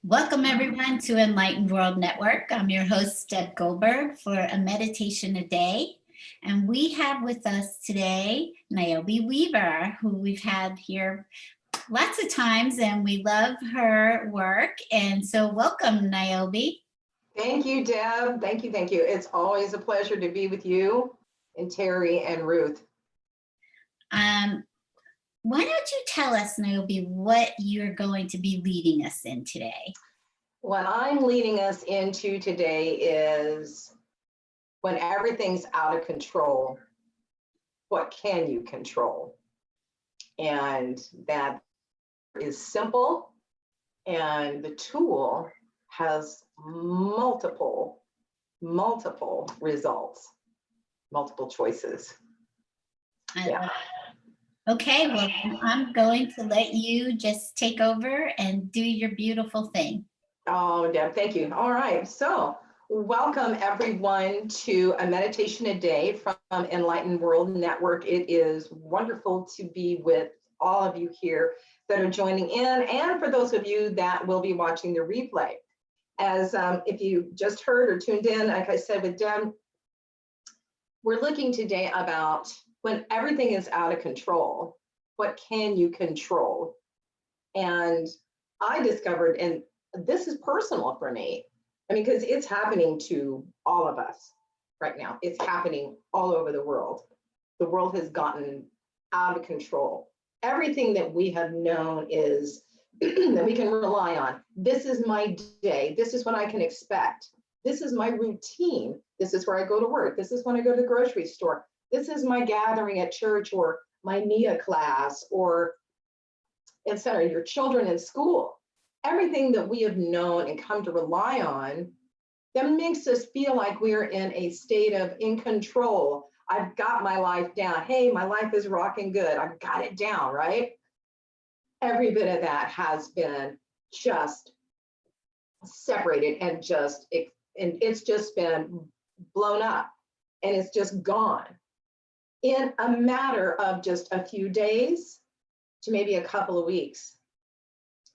Welcome everyone to Enlightened World Network. I'm your host, Deb Goldberg, for a meditation a day. And we have with us today, Niobe Weaver, who we've had here lots of times and we love her work. And so welcome, Niobe. Thank you, Deb. Thank you. Thank you. It's always a pleasure to be with you and Terry and Ruth. Why don't you tell us, Niobe, what you're going to be leading us in today? What I'm leading us into today is when everything's out of control, what can you control? And that is simple, and the tool has multiple results, multiple choices. Yeah. Okay, well, I'm going to let you just take over and do your beautiful thing. Oh, Deb, thank you. All right. So welcome everyone to a meditation a day from Enlightened World Network. It is wonderful to be with all of you here that are joining in, and for those of you that will be watching the replay. As if you just heard or tuned in, like I said with Deb, we're looking today about when everything is out of control, what can you control? And I discovered, and this is personal for me, I mean, because it's happening to all of us right now. It's happening all over the world. The world has gotten out of control. Everything that we have known is that we can rely on. This is my day. This is what I can expect. This is my routine. This is where I go to work. This is when I go to the grocery store. This is my gathering at church or my Nia class or etc. Your children in school. Everything that we have known and come to rely on that makes us feel like we're in a state of in control. I've got my life down. Hey, my life is rocking good. I've got it down, right? Every bit of that has been just separated and it's just been blown up and it's just gone in a matter of just a few days to maybe a couple of weeks.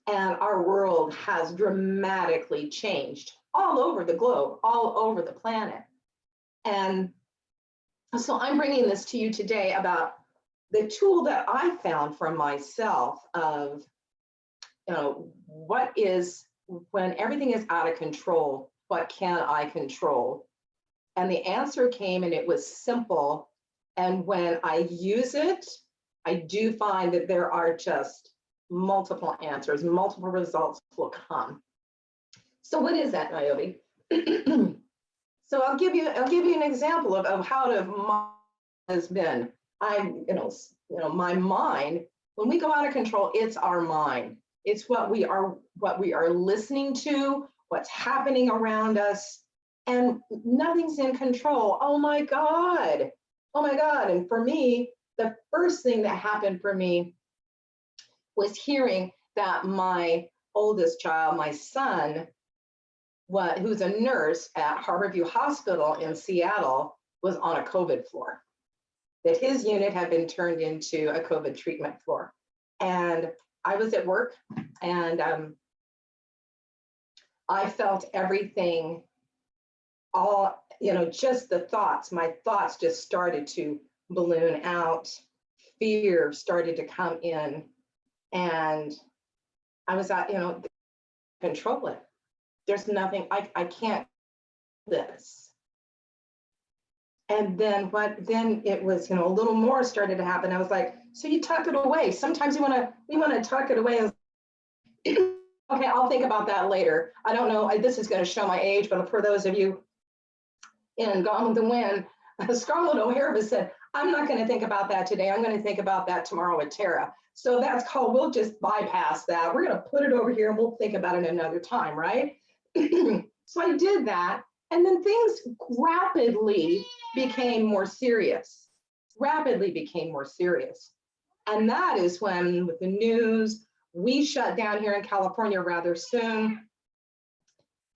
And our world has dramatically changed all over the globe, all over the planet. And so I'm bringing this to you today about the tool that I found for myself of, what is, when everything is out of control, what can I control? And the answer came and it was simple. And when I use it, I do find that there are just multiple answers, multiple results will come. So what is that, Niobe? So I'll give you an example of how has been. My mind, when we go out of control, it's our mind. It's what we are listening to, what's happening around us, and nothing's in control. Oh my God. And for me, the first thing that happened for me was hearing that my oldest child, my son, who's a nurse at Harborview Hospital in Seattle, was on a COVID floor, that his unit had been turned into a COVID treatment floor. And I was at work and I felt everything, all, just the thoughts, my thoughts just started to balloon out. Fear started to come in. And I was at, control it. There's nothing, I can't do this. And then it was, a little more started to happen. I was like, so you tuck it away. Sometimes we want to tuck it away. And okay, I'll think about that later. I don't know, this is going to show my age, but for those of you in Gone with the Wind, Scarlett O'Hara said, I'm not going to think about that today. I'm going to think about that tomorrow with Tara. So that's called, we'll just bypass that. We're going to put it over here and we'll think about it another time, right? So I did that. And then things rapidly became more serious. And that is when, with the news, we shut down here in California rather soon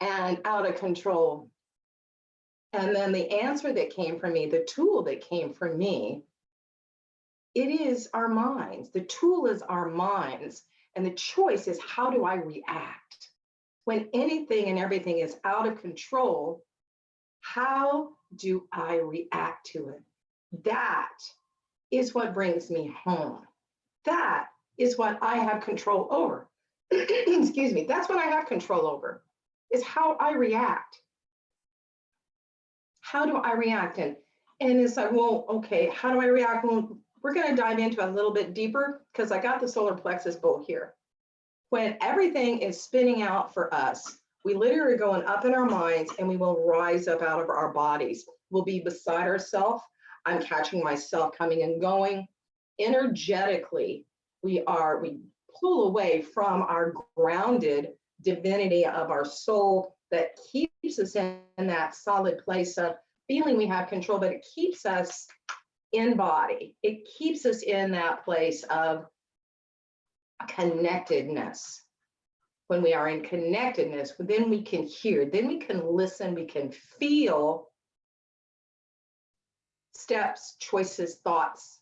and out of control. And then the answer that came from me, the tool that came from me, it is our minds. The tool is our minds. And the choice is, how do I react? When anything and everything is out of control, how do I react to it? That is what brings me home. That is what I have control over. Excuse me. That's what I have control over, is how I react. How do I react? And it's like, well, okay, how do I react? Well, we're going to dive into a little bit deeper because I got the solar plexus bowl here. When everything is spinning out for us, we literally are going up in our minds and we will rise up out of our bodies. We'll be beside ourselves. I'm catching myself coming and going. Energetically, we pull away from our grounded divinity of our soul that keeps us in that solid place of feeling we have control, but it keeps us in body. It keeps us in that place of connectedness. When we are in connectedness, then we can hear, then we can listen, we can feel steps, choices, thoughts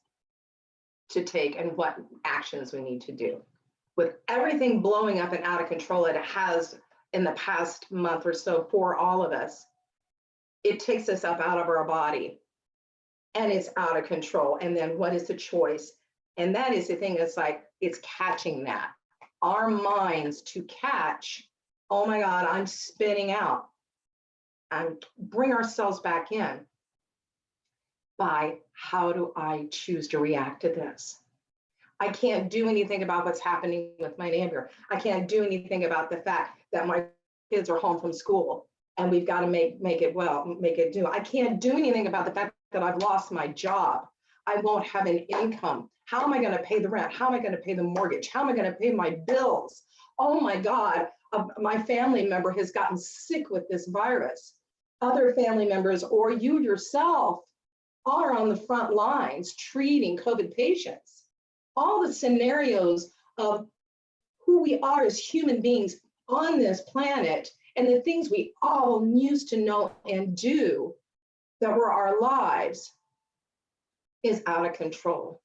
to take and what actions we need to do. With everything blowing up and out of control it has in the past month or so for all of us, it takes us up out of our body and it's out of control. And then what is the choice? And that is the thing, it's like, it's catching that. Our minds to catch, oh my God, I'm spinning out, and bring ourselves back in by how do I choose to react to this? I can't do anything about what's happening with my neighbor. I can't do anything about the fact that my kids are home from school and we've got to make it do. I can't do anything about the fact that I've lost my job. I won't have an income. How am I going to pay the rent? How am I going to pay the mortgage? How am I going to pay my bills? Oh my God, my family member has gotten sick with this virus. Other family members or you yourself are on the front lines treating COVID patients. All the scenarios of who we are as human beings on this planet and the things we all used to know and do that were our lives is out of control.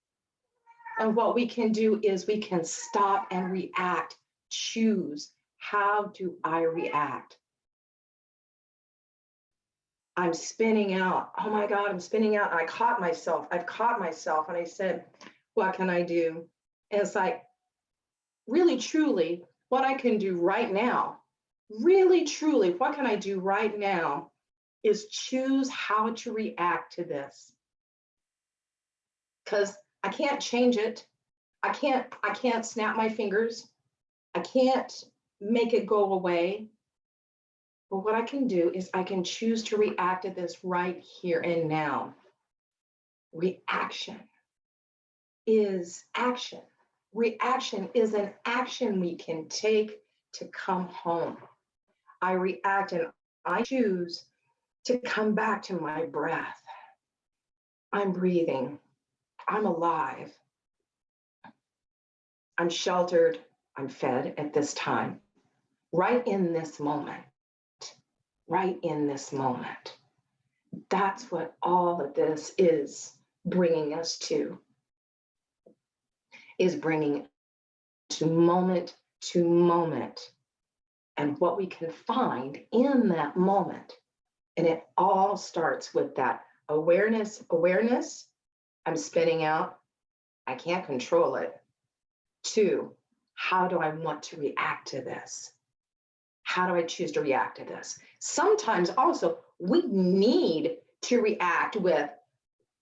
And what we can do is we can stop and react, choose. How do I react? I'm spinning out. Oh my God, I'm spinning out. And I've caught myself and I said, what can I do? And it's like, really, truly, what I can do right now, really, truly, what can I do right now is choose how to react to this. Because I can't change it. I can't snap my fingers. I can't make it go away. But what I can do is I can choose to react to this right here and now. Reaction is action. Reaction is an action we can take to come home. I react and I choose to come back to my breath. I'm breathing. I'm alive. I'm sheltered. I'm fed at this time. Right in this moment. Right in this moment. That's what all of this is bringing us to. Is bringing to moment, and what we can find in that moment. And it all starts with that awareness. I'm spinning out. I can't control it. 2, how do I want to react to this? How do I choose to react to this? Sometimes also we need to react with,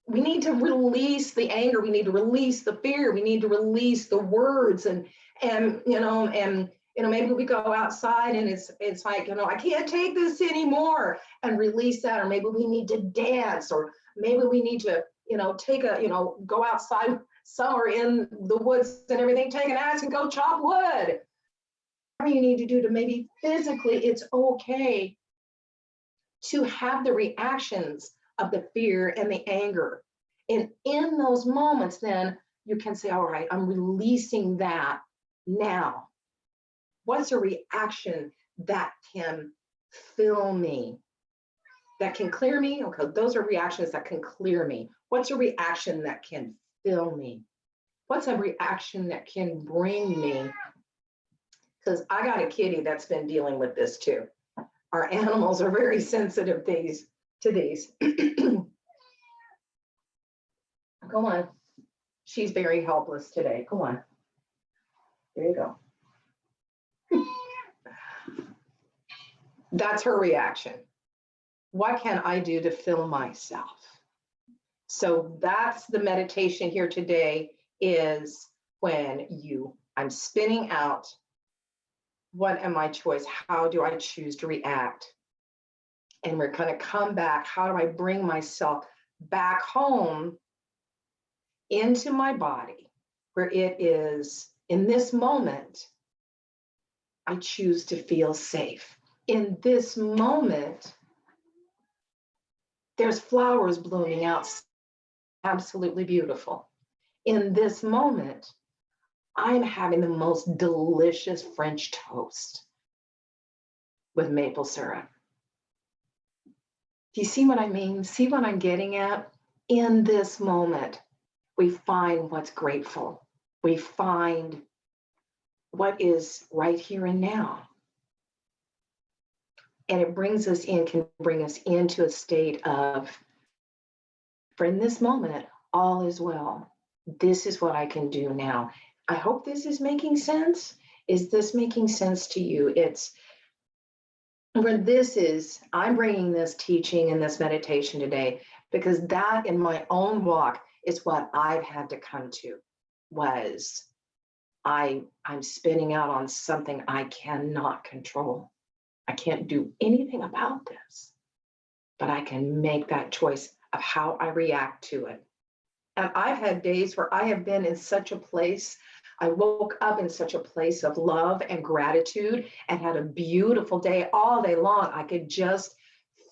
we need to release the anger, we need to release the fear, we need to release the words and maybe we go outside and it's like, I can't take this anymore and release that, or maybe we need to dance, or maybe we need to, go outside somewhere in the woods and everything, take an axe and go chop wood. Whatever you need to do to maybe physically, it's okay to have the reactions of the fear and the anger. And in those moments, then you can say, all right, I'm releasing that now. What's a reaction that can fill me, that can clear me? Okay, those are reactions that can clear me. What's a reaction that can fill me? What's a reaction that can bring me because I got a kitty that's been dealing with this too. Our animals are very sensitive to these. Go on. She's very helpless today. Go on. There you go. That's her reaction. What can I do to fill myself? So that's the meditation here today, is when I'm spinning out, what am I choice? How do I choose to react? And we're going to come back. How do I bring myself back home into my body, where it is in this moment, I choose to feel safe. In this moment, there's flowers blooming out, absolutely beautiful. In this moment, I'm having the most delicious French toast with maple syrup. Do you see what I mean? See what I'm getting at? In this moment, we find what's grateful. We find what is right here and now. And it brings us in, can bring us into a state of, for in this moment, all is well. This is what I can do now. I hope this is making sense. Is this making sense to you? It's where this is, I'm bringing this teaching and this meditation today because that in my own walk is what I've had to come to, was I'm spinning out on something I cannot control. I can't do anything about this, but I can make that choice of how I react to it. And I've had days where I have been in such a place, I woke up in such a place of love and gratitude and had a beautiful day all day long. I could just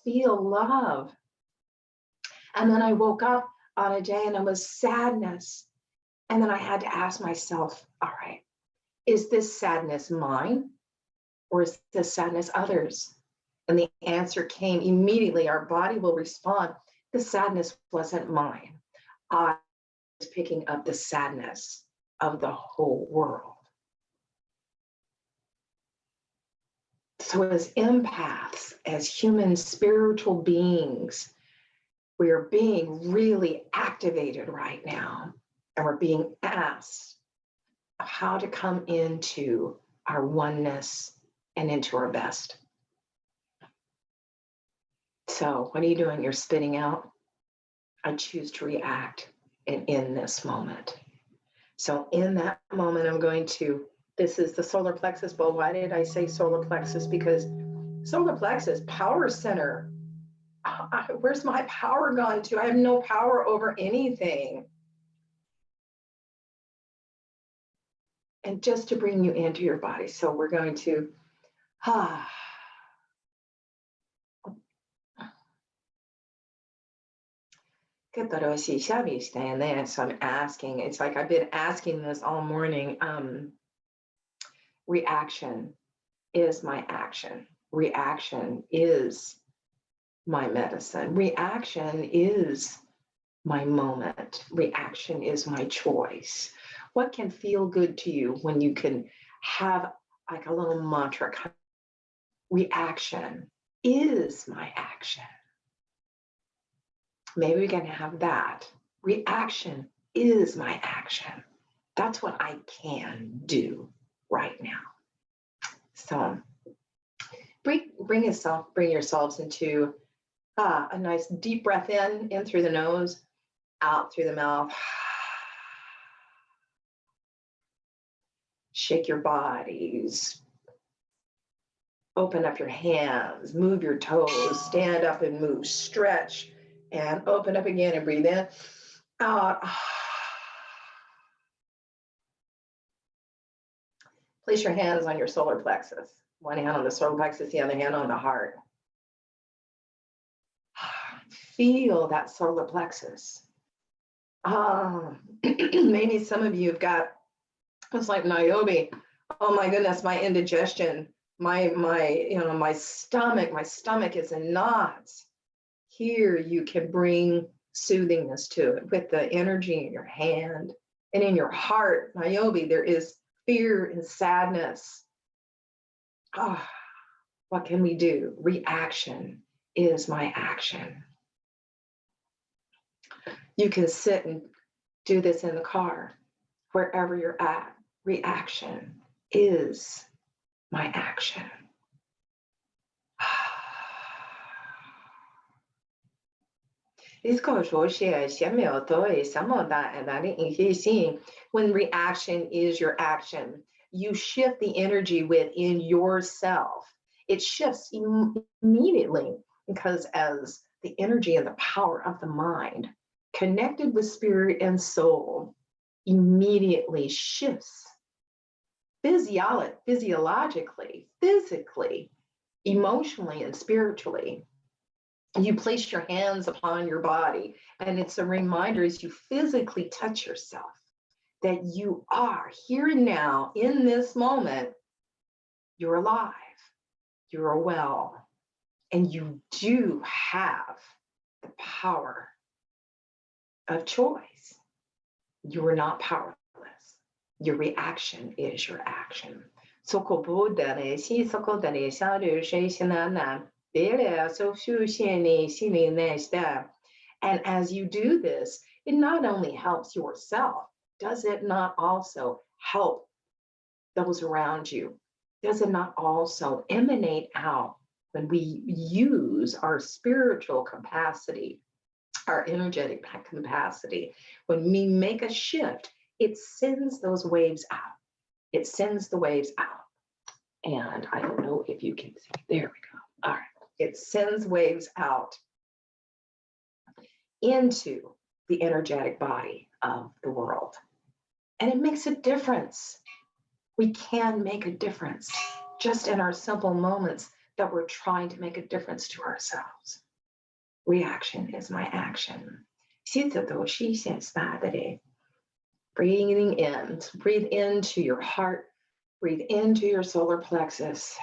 feel love. And then I woke up on a day and it was sadness. And then I had to ask myself, all right, is this sadness mine or is this sadness others? And the answer came immediately. Our body will respond. The sadness wasn't mine. I was picking up the sadness of the whole world. So as empaths, as human spiritual beings, we are being really activated right now. And we're being asked how to come into our oneness and into our best. So what are you doing? You're spitting out. I choose to react in this moment. So in that moment, I'm going to, this is the solar plexus bowl. Why did I say solar plexus? Because solar plexus, power center. Where's my power gone to? I have no power over anything. And just to bring you into your body. So we're going to, so I'm asking, it's like I've been asking this all morning. Reaction is my action. Reaction is my medicine. Reaction is my moment. Reaction is my choice. What can feel good to you when you can have like a little mantra? Reaction is my action. Maybe we can have that. Reaction is my action. That's what I can do right now. So bring yourselves into a nice deep breath in through the nose, out through the mouth. Shake your bodies. Open up your hands, move your toes, stand up and move, stretch, and open up again and breathe in, out. Place your hands on your solar plexus. One hand on the solar plexus, the other hand on the heart. Feel that solar plexus. Maybe some of you have got, it's like Niobe. Oh my goodness, my indigestion, my stomach is in knots. Here you can bring soothingness to it with the energy in your hand and in your heart. Niobe, there is fear and sadness. Ah, what can we do? Reaction is my action. You can sit and do this in the car, wherever you're at. Reaction is my action. When reaction is your action, you shift the energy within yourself. It shifts immediately because as the energy and the power of the mind connected with spirit and soul immediately shifts physiologically, physically, emotionally, and spiritually. You place your hands upon your body, and it's a reminder as you physically touch yourself that you are here and now in this moment, you're alive, you're well, and you do have the power of choice. You are not powerless. Your reaction is your action. And as you do this, it not only helps yourself, does it not also help those around you? Does it not also emanate out when we use our spiritual capacity, our energetic capacity? When we make a shift, it sends those waves out. It sends the waves out. And I don't know if you can see. There we go. All right. It sends waves out into the energetic body of the world. And it makes a difference. We can make a difference just in our simple moments that we're trying to make a difference to ourselves. Reaction is my action. Breathing in, breathe into your heart, breathe into your solar plexus.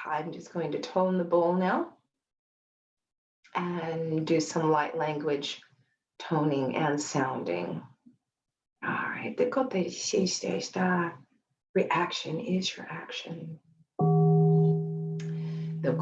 I'm just going to tone the bowl now and do some light language toning and sounding. All right, the reaction is your action. The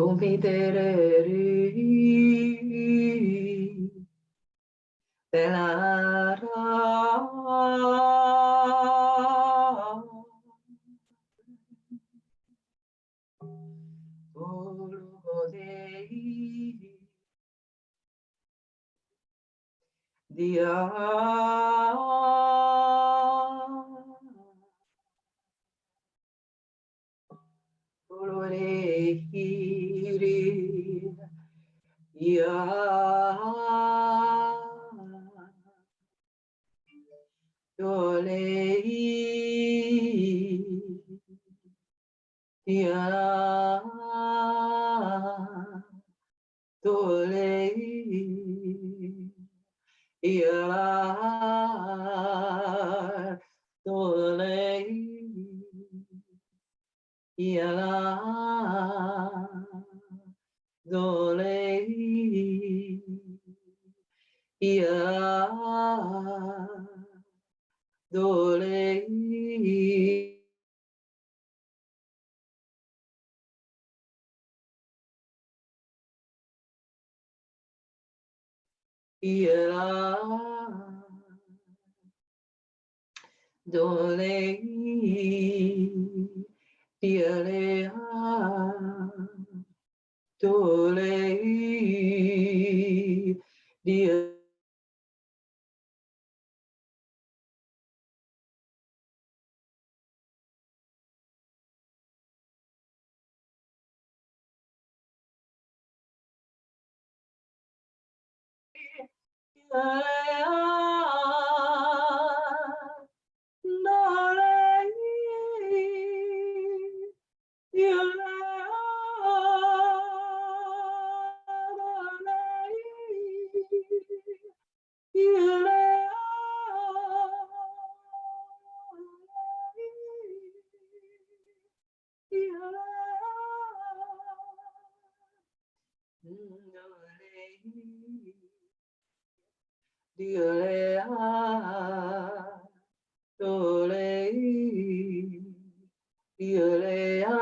Yolea,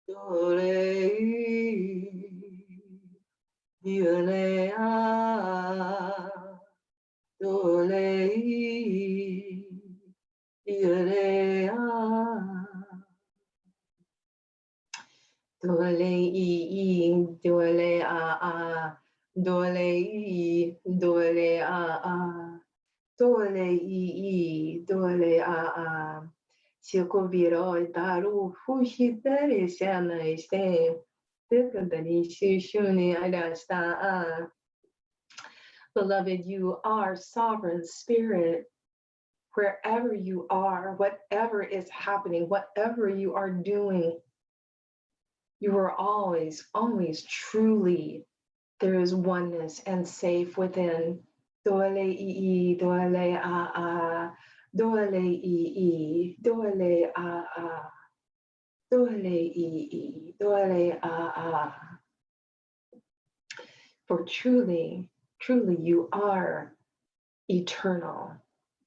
Dolei, Yolea, Dolei, Yolea, Dolei, Dolea, Dolei, Dolea, Dolei, Dolea, Sikoviro, Daru, Fushitari, Shana, Ste, Dikadani, Shuni, Adasta. Beloved, you are sovereign spirit. Wherever you are, whatever is happening, whatever you are doing, you are always, always truly, there is oneness and safe within. Dole ii, dole a, dole ii, dole a, dole ii, dole a. For truly, truly you are eternal,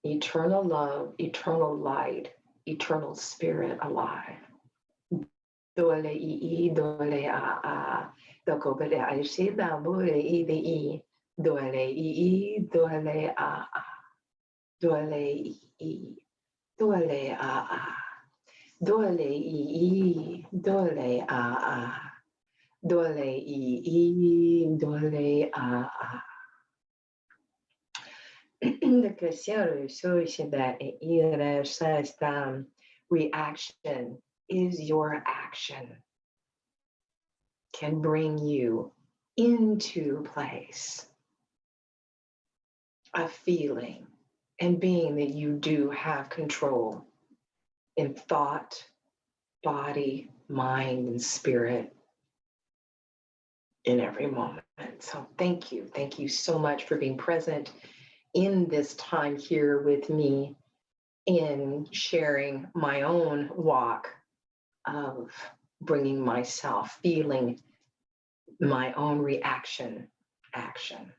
eternal love, eternal light, eternal spirit alive. Dole ii, dole a, doko bele aishe da bole ii, dole ii, dole a, dole ii, dole a, dole ii, dole a, dole ii, dole a. The question shows that reaction is your action, can bring you into place of feeling and being that you do have control in thought, body, mind, and spirit in every moment. So thank you. Thank you so much for being present in this time here with me in sharing my own walk of bringing myself, feeling my own reaction, action.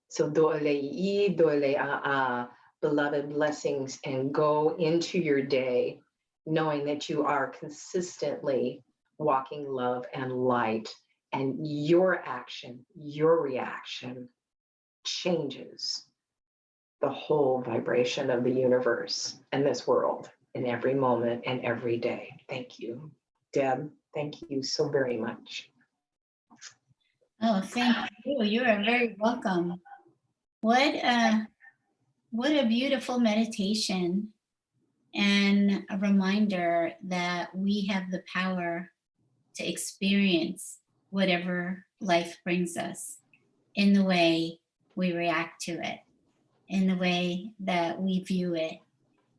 So do'olei, do'olea, beloved blessings, and go into your day knowing that you are consistently walking love and light, and your action, your reaction changes the whole vibration of the universe and this world in every moment and every day. Thank you, Deb. Thank you so very much. Oh, thank you. You are very welcome. What a beautiful meditation and a reminder that we have the power to experience whatever life brings us in the way we react to it, in the way that we view it,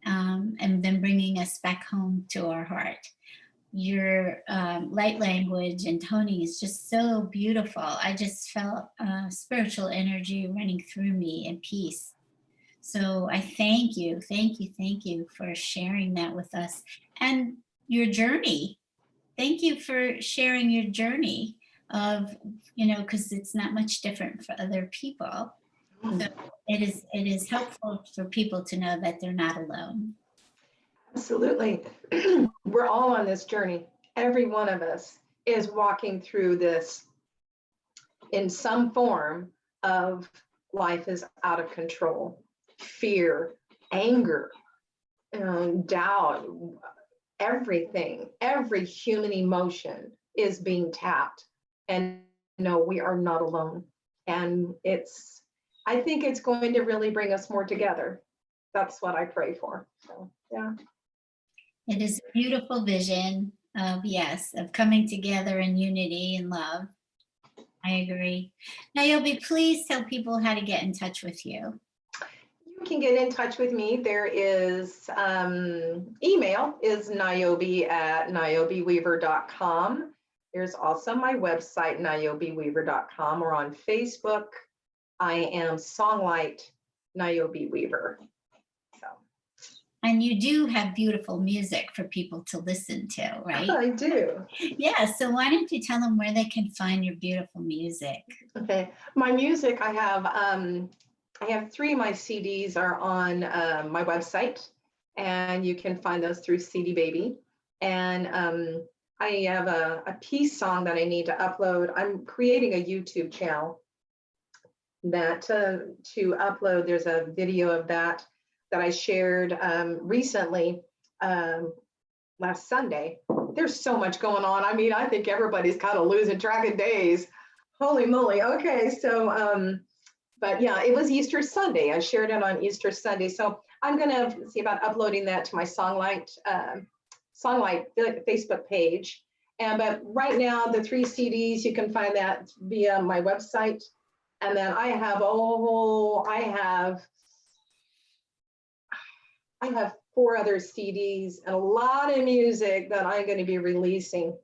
and then bringing us back home to our heart. Your light language and toning is just so beautiful. I just felt spiritual energy running through me and peace. So I thank you, thank you, thank you for sharing that with us and your journey. Thank you for sharing your journey of, because it's not much different for other people. So it is helpful for people to know that they're not alone. Absolutely. We're all on this journey. Every one of us is walking through this in some form of life is out of control, fear, anger, doubt, everything, every human emotion is being tapped. And no, we are not alone. And I think it's going to really bring us more together. That's what I pray for. So, yeah. It is a beautiful vision of, yes, of coming together in unity and love. I agree. Niobe, please tell people how to get in touch with you. You can get in touch with me. There is email is niobe@niobeweaver.com. There's also my website, niobeweaver.com, or on Facebook. I am Songlight Niobe Weaver. And you do have beautiful music for people to listen to, right? I do. Yeah, so why don't you tell them where they can find your beautiful music? Okay, my music, I have 3 of my CDs are on my website, and you can find those through CD Baby. And I have a peace song that I need to upload. I'm creating a YouTube channel that to upload. There's a video of that I shared recently last Sunday. There's so much going on. I mean, I think everybody's kind of losing track of days. Holy moly. Okay, so but yeah, it was Easter Sunday. I shared it on Easter Sunday. So I'm gonna see about uploading that to my Songlight Facebook page. But right now, the 3 CDs, you can find that via my website. And then I have I have 4 other CDs and a lot of music that I'm going to be releasing.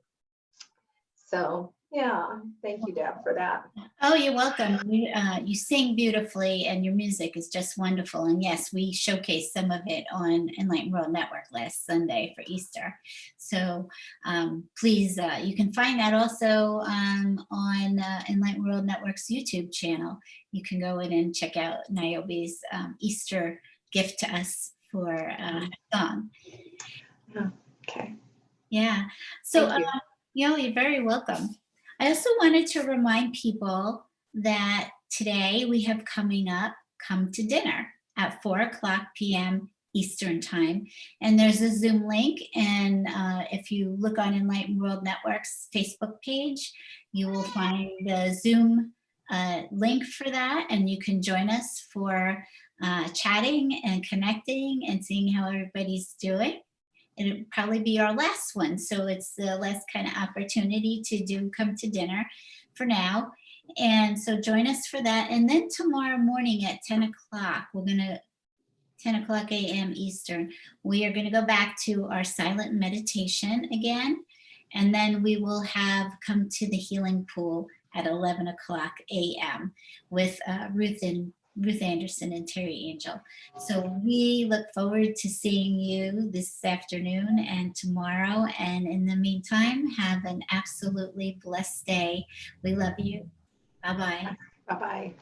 So yeah, thank you, Deb, for that. Oh, you're welcome. You sing beautifully and your music is just wonderful. And yes, we showcased some of it on Enlightened World Network last Sunday for Easter. So please, you can find that also on Enlightened World Network's YouTube channel. You can go in and check out Niobe's Easter gift to us for a song. Okay. Yeah. So, Thank you. you're very welcome. I also wanted to remind people that today we have coming up Come to Dinner at 4:00 p.m. Eastern Time. And there's a Zoom link. And if you look on Enlightened World Network's Facebook page, you will find the Zoom link for that. And you can join us for chatting and connecting and seeing how everybody's doing. It'll probably be our last one. So it's the last kind of opportunity to come to dinner for now. And so join us for that. And then tomorrow morning at 10 o'clock, 10 o'clock a.m. Eastern, we are going to go back to our silent meditation again. And then we will have Come to the Healing Pool at 11 o'clock a.m. with Ruth Anderson and Terry Angel. So we look forward to seeing you this afternoon and tomorrow. And in the meantime, have an absolutely blessed day. We love you. Bye-bye. Bye-bye.